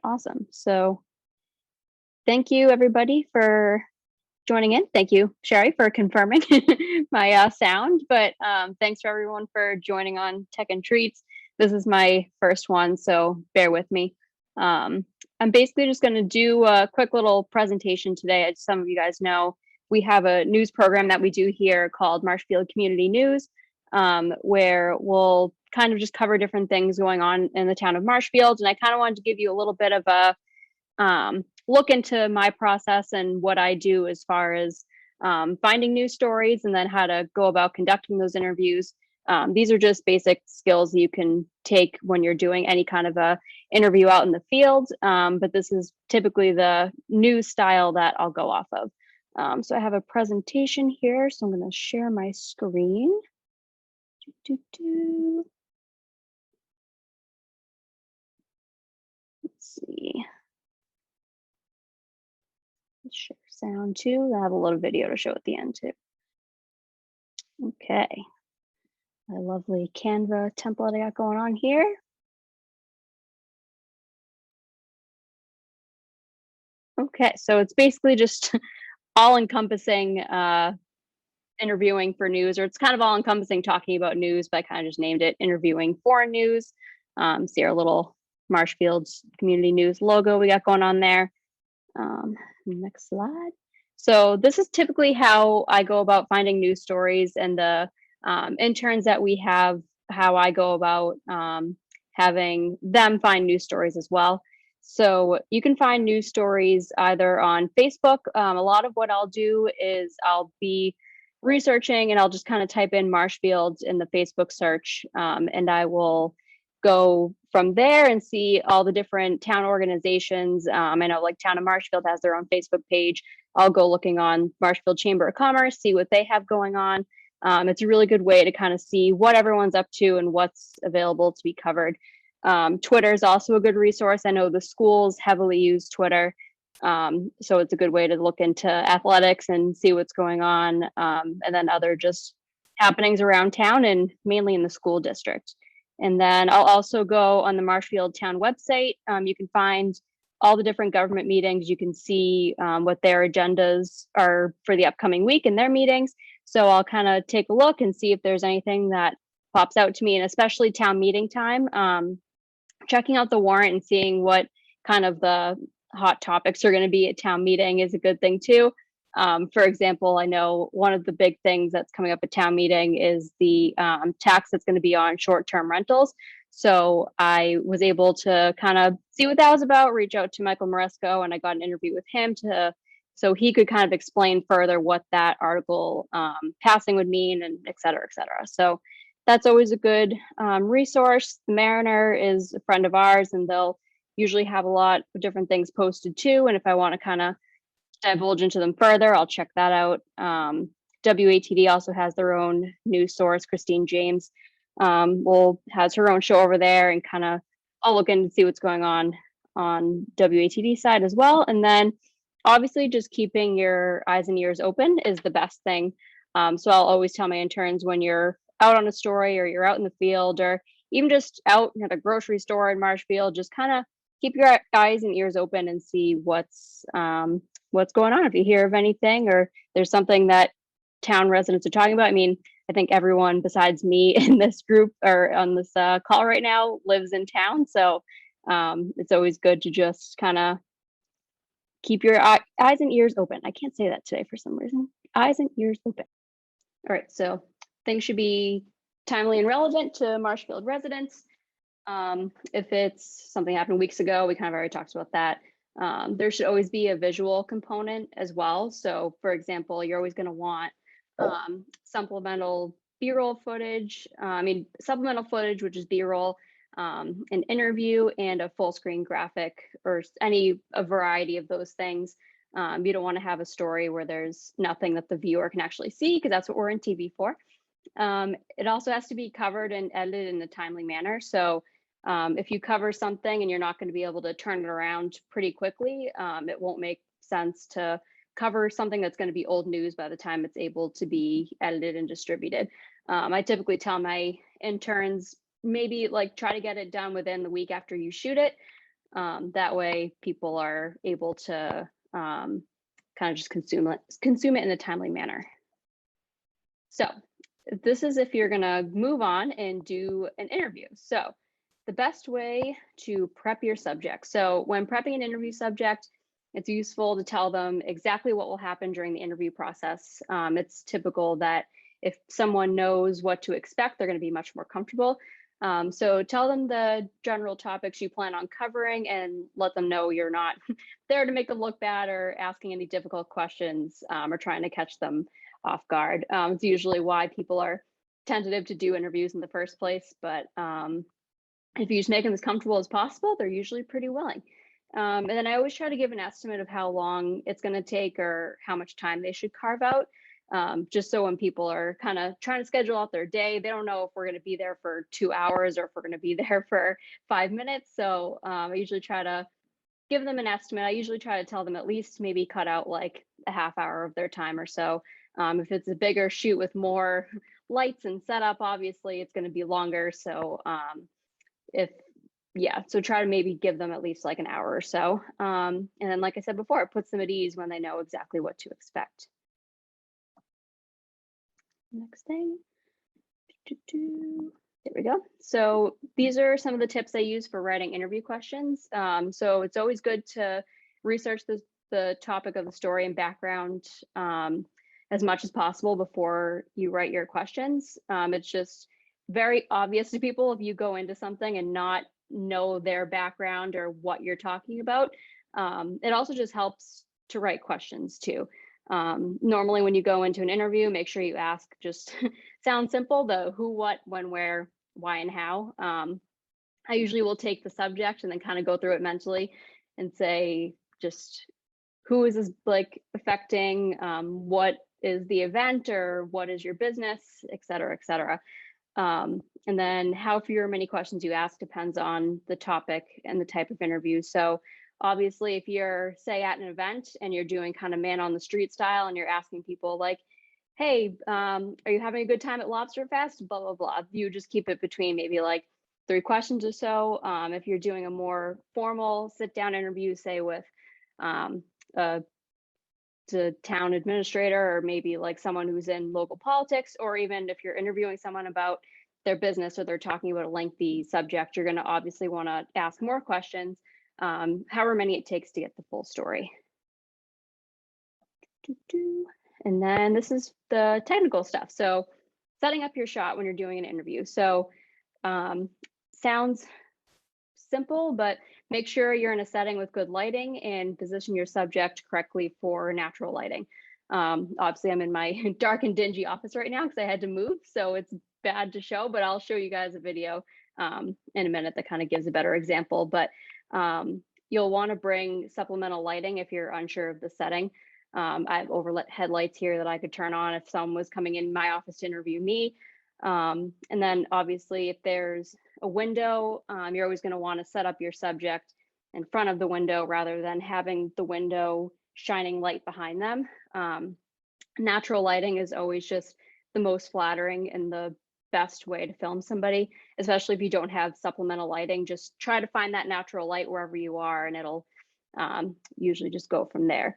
Awesome. So thank you everybody for joining in. Thank you, Sherry, for confirming my sound. But thanks for everyone for joining on Tech and Treats. This is my first one, so bear with me. I'm basically just going to do a quick little presentation today. As some of you guys know, we have a news program that we do here called Marshfield Community News, where we'll kind of just cover different things going on in the town of Marshfield. And I kind of wanted to give you a little bit of a look into my process and what I do as far as finding news stories and then how to go about conducting those interviews. These are just basic skills you can take when you're doing any kind of a interview out in the field, but this is typically the news style that I'll go off of. So I have a presentation here, so I'm going to share my screen. Let's see. Let's share sound too. I have a little video to show at the end too. Okay. My lovely Canva template I got going on here. Okay, so it's basically just all-encompassing interviewing for news, or it's kind of all-encompassing talking about news, but I kind of just named it interviewing for news. See our little Marshfields Community News logo we got going on there. Next slide. So this is typically how I go about finding news stories, and the interns that we have, how I go about having them find news stories as well. So you can find news stories either on Facebook. A lot of what I'll do is I'll be researching and I'll just kind of type in Marshfield in the Facebook search, and I will go from there and see all the different town organizations. I know like Town of Marshfield has their own Facebook page. I'll go looking on Marshfield Chamber of Commerce, see what they have going on. It's a really good way to kind of see what everyone's up to and what's available to be covered. Twitter is also a good resource. I know the schools heavily use Twitter. So it's a good way to look into athletics and see what's going on, and then other just happenings around town and mainly in the school district. And then I'll also go on the Marshfield Town website. You can find all the different government meetings. You can see what their agendas are for the upcoming week and their meetings. So I'll kind of take a look and see if there's anything that pops out to me, and especially town meeting time. Checking out the warrant and seeing what kind of the hot topics are going to be at town meeting is a good thing too. For example, I know one of the big things that's coming up at town meeting is the tax that's going to be on short-term rentals. So I was able to kind of see what that was about, reach out to Michael Moresco, and I got an interview with him so he could kind of explain further what that article passing would mean, and et cetera, et cetera. So that's always a good resource. The Mariner is a friend of ours, and they'll usually have a lot of different things posted too. And if I want to kind of divulge into them further, I'll check that out. WATD also has their own news source. Christine James has her own show over there, and kind of I'll look in and see what's going on WATD side as well. And then obviously just keeping your eyes and ears open is the best thing. So I'll always tell my interns, when you're out on a story or you're out in the field or even just out at a grocery store in Marshfield, just kind of keep your eyes and ears open and see what's going on. If you hear of anything or there's something that town residents are talking about. I mean, I think everyone besides me in this group or on this call right now lives in town. So it's always good to just kind of keep your eyes and ears open. I can't say that today for some reason. Eyes and ears open. All right, so things should be timely and relevant to Marshfield residents. If it's something happened weeks ago, we kind of already talked about that. There should always be a visual component as well. So for example, you're always going to want supplemental B-roll footage. Supplemental footage, which is B-roll, an interview, and a full screen graphic, or a variety of those things. You don't want to have a story where there's nothing that the viewer can actually see, because that's what we're in TV for. It also has to be covered and edited in a timely manner. So if you cover something and you're not going to be able to turn it around pretty quickly, it won't make sense to cover something that's going to be old news by the time it's able to be edited and distributed. I typically tell my interns, maybe like try to get it done within the week after you shoot it. That way people are able to kind of just consume it in a timely manner. So this is if you're gonna move on and do an interview. So the best way to prep your subject. So when prepping an interview subject, it's useful to tell them exactly what will happen during the interview process. It's typical that if someone knows what to expect, they're going to be much more comfortable. So tell them the general topics you plan on covering and let them know you're not there to make them look bad or asking any difficult questions or trying to catch them off guard. It's usually why people are tentative to do interviews in the first place, but if you just make them as comfortable as possible, they're usually pretty willing. And then I always try to give an estimate of how long it's going to take or how much time they should carve out. Just so when people are kind of trying to schedule out their day, they don't know if we're going to be there for 2 hours or if we're going to be there for 5 minutes. So I usually try to give them an estimate. I usually try to tell them at least maybe cut out like a half hour of their time or so. If it's a bigger shoot with more lights and setup, obviously it's going to be longer. So so try to maybe give them at least like an hour or so. And then, like I said before, it puts them at ease when they know exactly what to expect. Next thing. There we go. So these are some of the tips I use for writing interview questions. So it's always good to research the topic of the story and background as much as possible before you write your questions. It's just very obvious to people if you go into something and not know their background or what you're talking about. It also just helps to write questions too. Normally when you go into an interview, make sure you ask just sounds simple, the who, what, when, where, why, and how. I usually will take the subject and then kind of go through it mentally and say just who is this like affecting, what is the event or what is your business, et cetera, et cetera. And then how few or many questions you ask depends on the topic and the type of interview. So obviously, if you're, say, at an event and you're doing kind of man on the street style and you're asking people like, hey, are you having a good time at Lobster Fest? Blah, blah, blah. You just keep it between maybe like 3 questions or so. If you're doing a more formal sit down interview, say with the town administrator or maybe like someone who's in local politics, or even if you're interviewing someone about their business or they're talking about a lengthy subject, you're going to obviously want to ask more questions, however many it takes to get the full story. And then this is the technical stuff. So setting up your shot when you're doing an interview. So sounds simple, but make sure you're in a setting with good lighting and position your subject correctly for natural lighting. Obviously, I'm in my dark and dingy office right now because I had to move, so it's bad to show, but I'll show you guys a video in a minute that kind of gives a better example. But you'll want to bring supplemental lighting if you're unsure of the setting. I have overhead lights here that I could turn on if someone was coming in my office to interview me. And then obviously if there's a window, you're always going to want to set up your subject in front of the window rather than having the window shining light behind them. Natural lighting is always just the most flattering and the best way to film somebody, especially if you don't have supplemental lighting. Just try to find that natural light wherever you are, and it'll usually just go from there.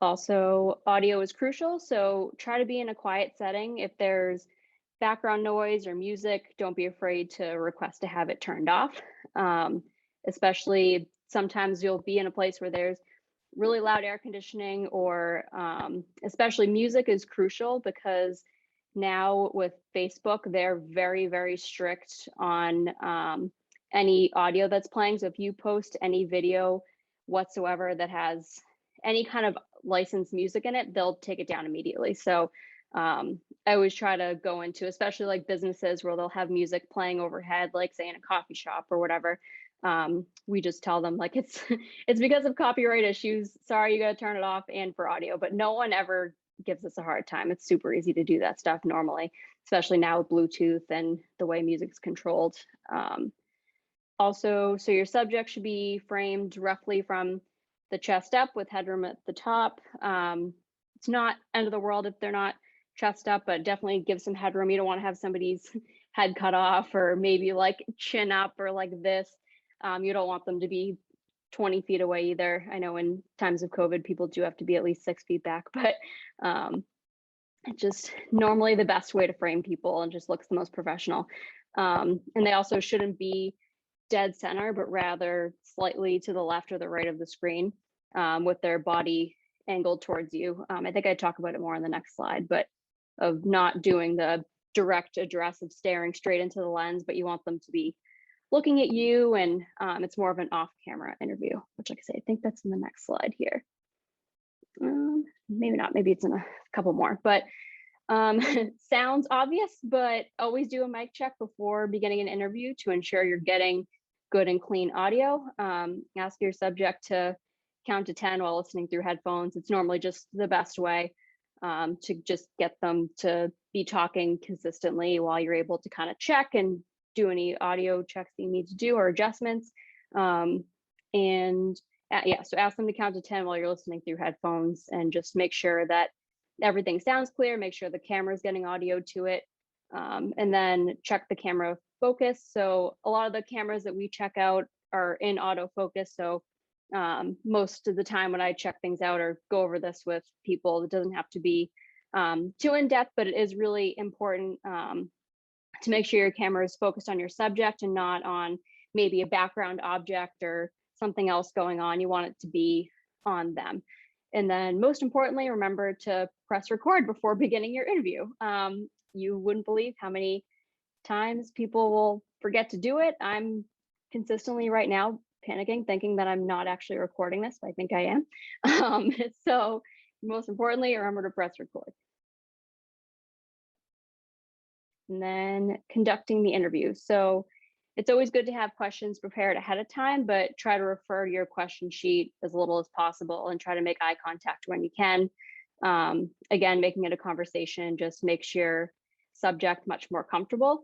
Also, audio is crucial, so try to be in a quiet setting. If there's background noise or music, don't be afraid to request to have it turned off. Especially sometimes you'll be in a place where there's really loud air conditioning, or especially music is crucial because now with Facebook, they're very, very strict on any audio that's playing. So if you post any video whatsoever that has any kind of licensed music in it, they'll take it down immediately. So I always try to go into, especially like businesses where they'll have music playing overhead, like say in a coffee shop or whatever. We just tell them like it's because of copyright issues. Sorry, you got to turn it off, and for audio. But no one ever gives us a hard time. It's super easy to do that stuff normally, especially now with Bluetooth and the way music's controlled. Also, so your subject should be framed roughly from the chest up with headroom at the top. It's not end of the world if they're not chest up, but definitely give some headroom. You don't want to have somebody's head cut off or maybe like chin up or like this. You don't want them to be 20 feet away either. I know in times of COVID, people do have to be at least 6 feet back, but um, it's just normally the best way to frame people and just looks the most professional. And they also shouldn't be dead center, but rather slightly to the left or the right of the screen, with their body angled towards you. I think I talk about it more on the next slide, but of not doing the direct address of staring straight into the lens, but you want them to be looking at you, and it's more of an off-camera interview, which, like I say, I think that's in the next slide here. Maybe not, maybe it's in a couple more, but sounds obvious, but always do a mic check before beginning an interview to ensure you're getting good and clean audio. Ask your subject to count to 10 while listening through headphones. It's normally just the best way to just get them to be talking consistently while you're able to kind of check and do any audio checks that you need to do or adjustments. Yeah, so ask them to count to 10 while you're listening through headphones, and just make sure that everything sounds clear, make sure the camera is getting audio to it, and then check the camera focus. So a lot of the cameras that we check out are in autofocus. So most of the time when I check things out or go over this with people, it doesn't have to be too in-depth, but it is really important to make sure your camera is focused on your subject and not on maybe a background object or something else going on. You want it to be on them. And then most importantly, remember to press record before beginning your interview. You wouldn't believe how many times people will forget to do it. I'm consistently right now panicking, thinking that I'm not actually recording this, but I think I am. So most importantly, remember to press record. And then conducting the interview. So it's always good to have questions prepared ahead of time, but try to refer to your question sheet as little as possible and try to make eye contact when you can. Again, making it a conversation just makes your subject much more comfortable.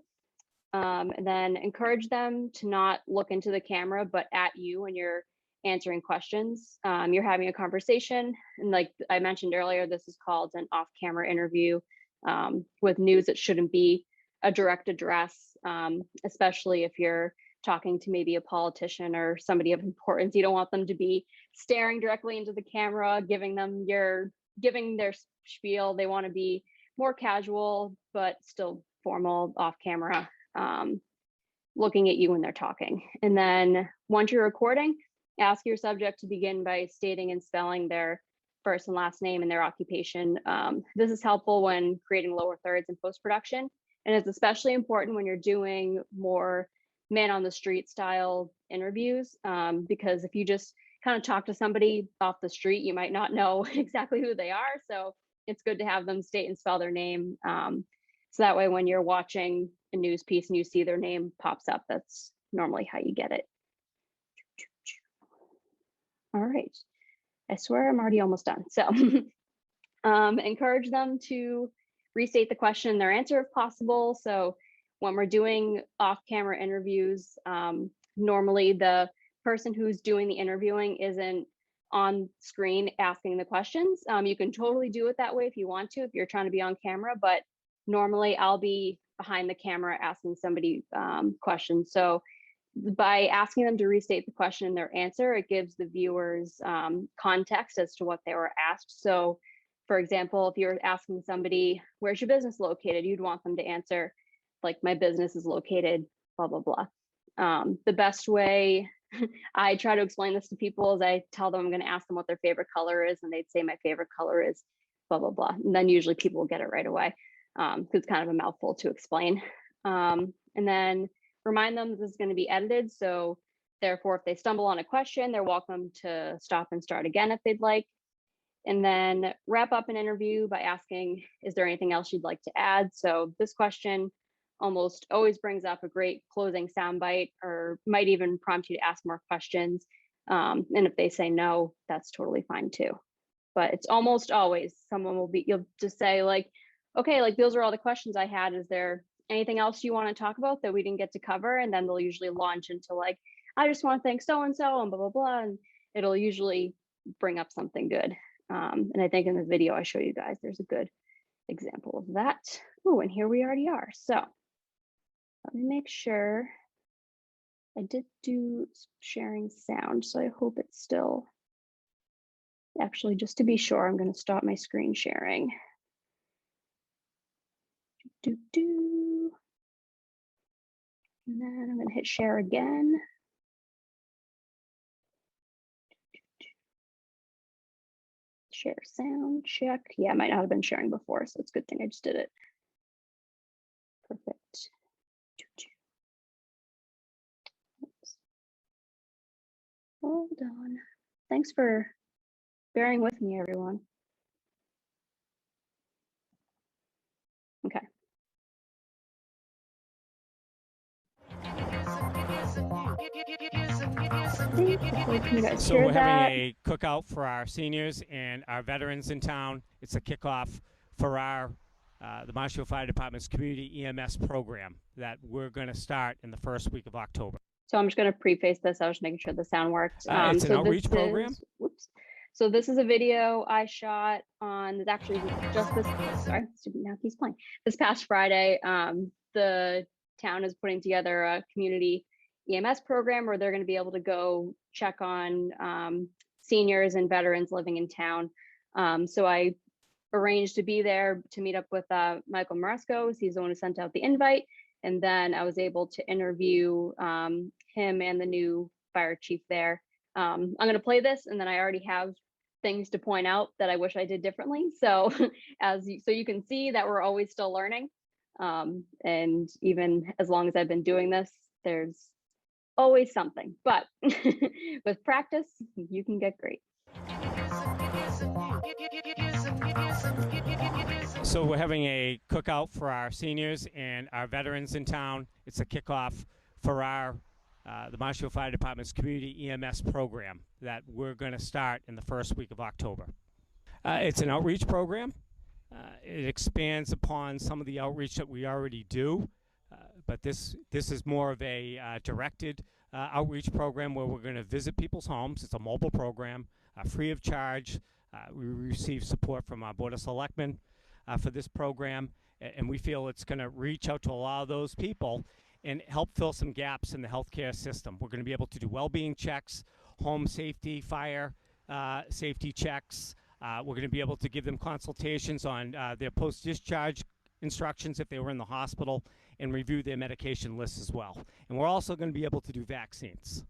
And then encourage them to not look into the camera, but at you when you're answering questions. You're having a conversation, and like I mentioned earlier, this is called an off-camera interview. With news, it shouldn't be a direct address, especially if you're talking to maybe a politician or somebody of importance. You don't want them to be staring directly into the camera, giving their spiel. They want to be more casual, but still formal off camera, looking at you when they're talking. And then once you're recording, ask your subject to begin by stating and spelling their first and last name and their occupation. This is helpful when creating lower thirds in post-production. And it's especially important when you're doing more man on the street style interviews, because if you just kind of talk to somebody off the street, you might not know exactly who they are. So it's good to have them state and spell their name. So that way, when you're watching a news piece and you see their name pops up, that's normally how you get it. All right. I swear I'm already almost done. So encourage them to restate the question and their answer if possible. So when we're doing off-camera interviews, normally the person who's doing the interviewing isn't on screen asking the questions. You can totally do it that way if you want to, if you're trying to be on camera, but normally I'll be behind the camera asking somebody questions. So by asking them to restate the question and their answer, it gives the viewers context as to what they were asked. So for example, if you're asking somebody, where's your business located? You'd want them to answer, like, my business is located, blah, blah, blah. The best way I try to explain this to people is I tell them I'm going to ask them what their favorite color is, and they'd say my favorite color is blah, blah, blah. And then usually people will get it right away, because it's kind of a mouthful to explain. And then remind them this is going to be edited. So therefore, if they stumble on a question, they're welcome to stop and start again if they'd like. And then wrap up an interview by asking, is there anything else you'd like to add? So this question almost always brings up a great closing soundbite, or might even prompt you to ask more questions. And if they say no, that's totally fine too. But it's almost always you'll just say like, okay, like those are all the questions I had. Is there anything else you want to talk about that we didn't get to cover? And then they'll usually launch into like, I just want to thank so-and-so and blah, blah, blah. And it'll usually bring up something good. And I think in this video I show you guys, there's a good example of that. Oh, and here we already are. So let me make sure I did do sharing sound, so I hope it's still, actually, just to be sure, I'm going to stop my screen sharing. And then I'm going to hit share again. Share sound, check. Yeah, I might not have been sharing before, so it's a good thing I just did it. Perfect. Oops. Hold on. Thanks for bearing with me, everyone. Okay. So we're having a cookout for our seniors and our veterans in town. It's a kickoff for our the Marshfield Fire Department's community EMS program that we're going to start in the first week of October. So I'm just going to preface this. I was making sure the sound worked. It's an outreach program. Whoops. So this is a video I shot on, actually just this, sorry, now he's playing. This past Friday, the town is putting together a community EMS program where they're going to be able to go check on seniors and veterans living in town. So I arranged to be there to meet up with Michael Moresco. He's the one who sent out the invite. And then I was able to interview him and the new fire chief there. I'm going to play this, and then I already have things to point out that I wish I did differently. So so you can see that we're always still learning. And even as long as I've been doing this, there's always something. But with practice, you can get great. So we're having a cookout for our seniors and our veterans in town. It's a kickoff for our the Marshfield Fire Department's community EMS program that we're going to start in the first week of October. It's an outreach program. It expands upon some of the outreach that we already do, but this is more of a directed outreach program where we're going to visit people's homes. It's a mobile program, free of charge. We receive support from our Board of Selectmen for this program, and we feel it's going to reach out to a lot of those people and help fill some gaps in the healthcare system. We're going to be able to do well-being checks, home safety, fire safety checks. We're going to be able to give them consultations on their post-discharge instructions if they were in the hospital, and review their medication lists as well. And we're also going to be able to do vaccines.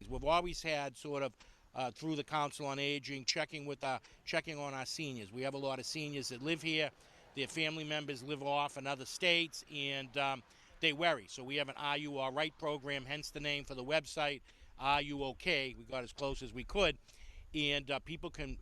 We've always had sort of through the Council on Aging, checking on our seniors. We have a lot of seniors that live here. Their family members live off in other states, and they worry. So we have an Are You All Right program, hence the name for the website, Are You Okay? We got as close as we could. And people can,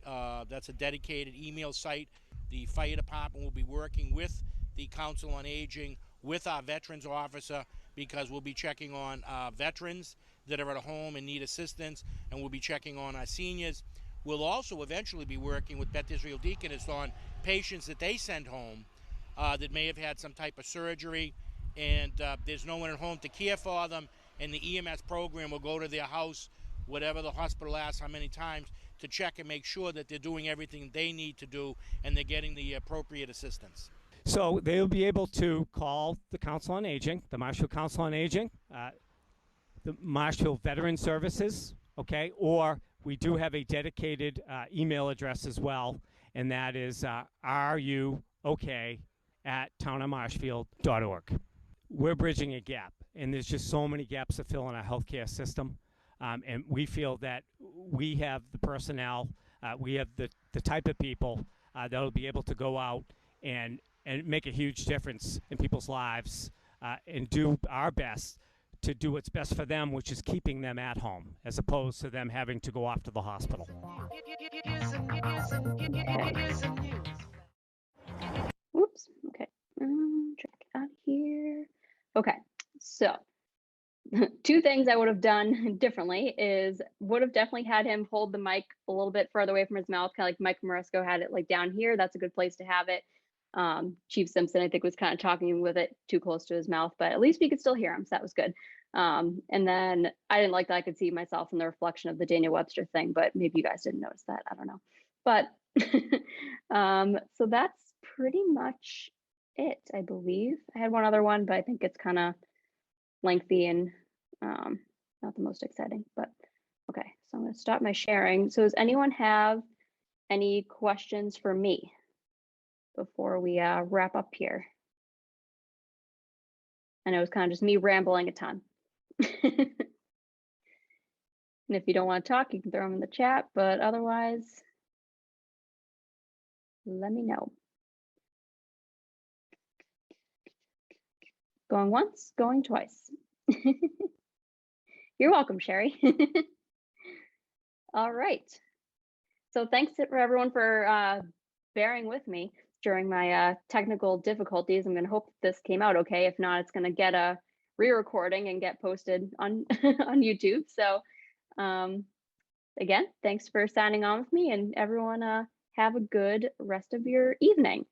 that's a dedicated email site. The fire department will be working with the Council on Aging, with our veterans officer, because we'll be checking on veterans that are at a home and need assistance, and we'll be checking on our seniors. We'll also eventually be working with Beth Israel Deaconess on patients that they send home that may have had some type of surgery, and there's no one at home to care for them, and the EMS program will go to their house, whatever the hospital asks how many times, to check and make sure that they're doing everything they need to do and they're getting the appropriate assistance. So they'll be able to call the Council on Aging, the Marshfield Council on Aging, the Marshfield Veteran Services, okay, or we do have a dedicated email address as well, and that is ruok@townofmarshfield.org. We're bridging a gap, and there's just so many gaps to fill in our healthcare system, and we feel that we have the personnel, we have the type of people that will be able to go out and make a huge difference in people's lives, and do our best to do what's best for them, which is keeping them at home, as opposed to them having to go off to the hospital. Oops, okay. Check out here. Okay, so two things I would have done differently is would have definitely had him hold the mic a little bit further away from his mouth, kind of like Mike Moresco had it like down here. That's a good place to have it. Chief Simpson, I think, was kind of talking with it too close to his mouth, but at least we could still hear him, so that was good. And then I didn't like that I could see myself in the reflection of the Daniel Webster thing, but maybe you guys didn't notice that. I don't know. But so that's pretty much it, I believe. I had one other one, but I think it's kind of lengthy and not the most exciting, but okay. So I'm going to stop my sharing. So does anyone have any questions for me before we wrap up here? I know it's kind of just me rambling a ton. And if you don't want to talk, you can throw them in the chat, but otherwise, let me know. Going once, going twice. You're welcome, Sherry. All right. So thanks for everyone for bearing with me during my technical difficulties. I'm going to hope this came out okay. If not, it's going to get a re-recording and get posted on on YouTube. So again, thanks for signing on with me, and everyone have a good rest of your evening.